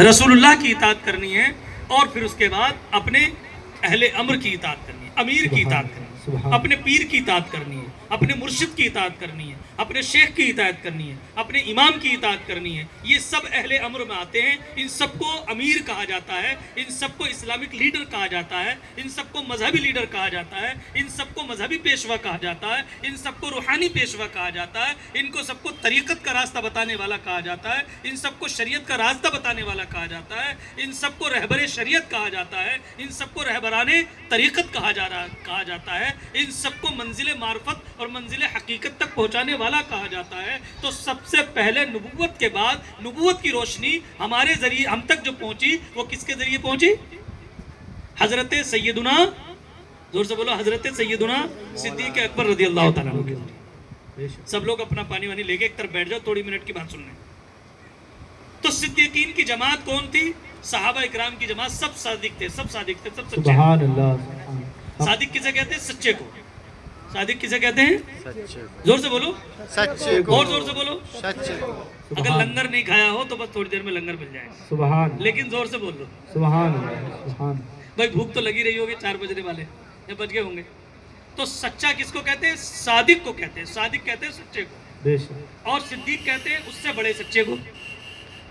رسول اللہ کی اطاعت کرنی ہے، اور پھر اس کے بعد اپنے اہل امر کی اطاعت کرنی ہے، امیر کی اطاعت کرنی ہے، اپنے پیر کی اطاعت کرنی ہے، اپنے مرشد کی اطاعت کرنی ہے، اپنے شیخ کی اطاعت کرنی ہے، اپنے امام کی اطاعت کرنی ہے۔ یہ سب اہل امر میں آتے ہیں۔ ان سب کو امیر کہا جاتا ہے، ان سب کو اسلامک لیڈر کہا جاتا ہے، ان سب کو مذہبی لیڈر کہا جاتا ہے، ان سب کو مذہبی پیشوا کہا جاتا ہے، ان سب کو روحانی پیشوا کہا جاتا ہے، ان کو سب کو طریقت کا راستہ بتانے والا کہا جاتا ہے، ان سب کو شریعت کا راستہ بتانے والا کہا جاتا ہے، ان سب کو رہبر شریعت کہا جاتا ہے، ان سب کو رہبران طریقت کہا جاتا ہے، ان سب کو منزل معرفت اور منزل حقیقت تک پہنچانے والا کہا جاتا ہے۔ تو سب سے پہلے نبوت کے بعد نبوت کی روشنی ہمارے ذریعے ہم تک جو پہنچی وہ کس کے ذریعے پہنچی؟ حضرت سیدنا، زور سے بولو، حضرت سیدنا صدیق اکبر رضی اللہ تعالیٰ عنہ کے ذریعے۔ سب لوگ اپنا پانی وانی لے کے ایک طرف بیٹھ جاؤ، تھوڑی منٹ کی بات سن لیں۔ تو صدیقین کی جماعت کون تھی؟ صحابہ اکرام کی جماعت، سب صادق تھے، سب صادق تھے، سب سچے۔ سبحان اللہ۔ صادق کسے کہتے ہیں؟ سچے کو۔ صادق کسے کہتے ہیں؟ زور سے بولو، سچے کو، اور زور سے بولو۔ سچے کو۔ اگر لنگر نہیں کھایا ہو تو بس تھوڑی دیر میں لنگر مل جائے گا، سبحان لیکن زور سے بول لو۔ سبحان اللہ۔ سبحان بھائی بھوک تو لگی رہی ہوگی، 4 بجنے والے یا بج گئے ہوں گے۔ تو سچا کس کو کہتے ہیں؟ صادق کو کہتے ہیں۔ صادق کہتے ہیں سچے کو، بے شک۔ اور صدیق کہتے ہیں اس سے بڑے سچے کو۔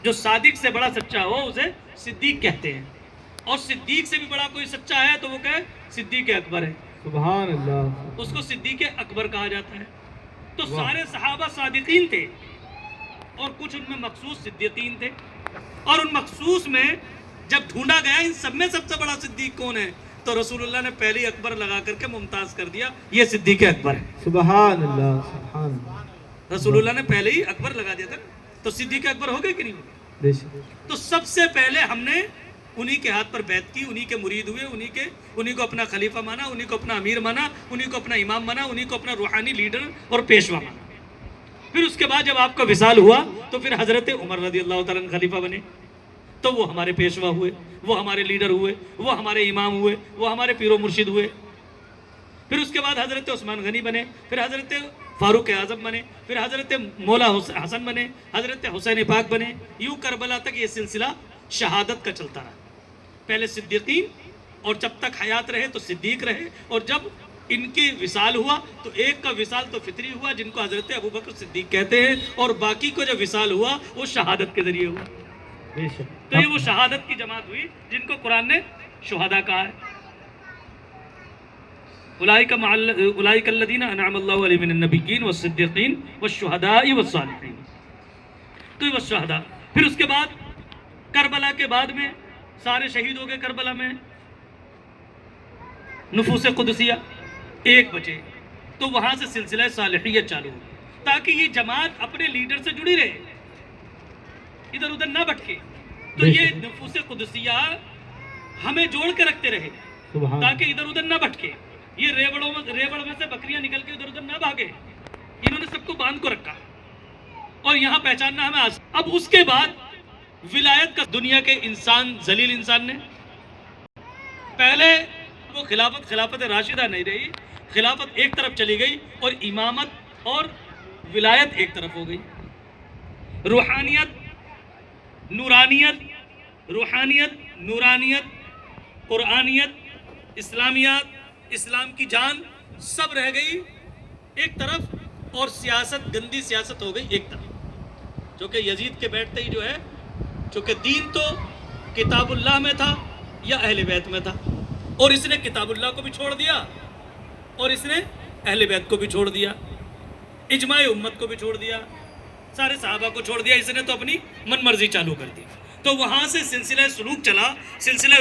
جو صادق سے بڑا سچا ہو اسے صدیق کہتے ہیں، اور صدیق سے بھی بڑا کوئی سچا ہے تو وہ کہے صدیق اکبر ہے، سبحان اللہ۔ اس کو صدیق اکبر کہا جاتا ہے۔ تو سارے صحابہ صادقین تھے، اور کچھ ان میں مخصوص صدیقین تھے، اور ان مخصوص میں جب ڈھونڈا گیا ان سب میں سب سے بڑا صدیق کون ہے تو رسول اللہ نے پہلی اکبر لگا کر کے ممتاز کر دیا، یہ صدیق اکبر ہے۔ سبحان اللہ۔ سبحان اللہ۔ رسول اللہ نے پہلے ہی اکبر لگا دیا تھا، تو صدیق اکبر ہو گئے کہ نہیں ہو گئے؟ بے شک۔ تو سب سے پہلے ہم نے انہی کے ہاتھ پر بیعت کی، انہی کے مرید ہوئے، انہی کو اپنا خلیفہ مانا، انہی کو اپنا امیر مانا، انہی کو اپنا امام مانا، انہی کو اپنا روحانی لیڈر اور پیشوا مانا۔ پھر اس کے بعد جب آپ کا وصال ہوا تو پھر حضرت عمر رضی اللہ تعالیٰ عنہ خلیفہ بنے، تو وہ ہمارے پیشوا ہوئے، وہ ہمارے لیڈر ہوئے، وہ ہمارے امام ہوئے، وہ ہمارے پیر و مرشد ہوئے۔ پھر اس کے بعد حضرت عثمان غنی بنے، پھر حضرت فاروق اعظم بنے، پھر حضرت مولا حسن بنے، حضرت حسین پاک بنے، یوں کربلا تک یہ سلسلہ شہادت کا چلتا رہا۔ پہلے صدیقین، اور جب تک حیات رہے تو صدیق رہے، اور جب ان کی وصال ہوا تو ایک کا وصال تو فطری ہوا جن کو حضرت ابوبکر صدیق کہتے ہیں، اور باقی کو جب وصال ہوا وہ شہادت کے ذریعے ہوا۔ بے شک۔ تو یہ وہ شہادت کی جماعت ہوئی جن کو قرآن نے شہداء کہا ہے۔ اولئک الذین انعم اللہ علیہم من النبیین والصدیقین والشہداء والصالحین۔ تو یہ وہ شہداء۔ پھر اس کے بعد کربلا کے بعد میں سارے شہید ہو گئے، کربلا میں نفوس قدسیہ 1 بچے، تو وہاں سے سلسلہ صالحیت چالو ہو تاکہ یہ جماعت اپنے لیڈر سے جڑی رہے، ادھر ادھر نہ بھٹکے۔ تو یہ نفوس قدسیہ ہمیں جوڑ کے رکھتے رہے تاکہ ادھر ادھر نہ بھٹکے، یہ ریوڑ میں سے بکریاں نکل کے ادھر ادھر نہ بھاگے، انہوں نے سب کو باندھ کو رکھا اور یہاں پہچاننا ہمیں آسان۔ اب اس کے بعد ولایت کا دنیا کے انسان، ذلیل انسان نے، پہلے وہ خلافت راشدہ نہیں رہی، خلافت ایک طرف چلی گئی اور امامت اور ولایت ایک طرف ہو گئی۔ روحانیت، نورانیت، قرآنیت، اسلامیات، اسلام کی جان سب رہ گئی ایک طرف، اور سیاست، گندی سیاست ہو گئی ایک طرف، جو کہ یزید کے بیٹھتے ہی جو ہے، چونکہ دین تو کتاب اللہ میں تھا یا اہل بیت میں تھا، اور اس نے کتاب اللہ کو بھی چھوڑ دیا اور اس نے اہل بیت کو بھی چھوڑ دیا، اجماع امت کو بھی چھوڑ دیا، سارے صحابہ کو چھوڑ دیا، اس نے تو اپنی من مرضی چالو کر دی۔ تو وہاں سے سلسلہ سلوک چلا، سلسلہ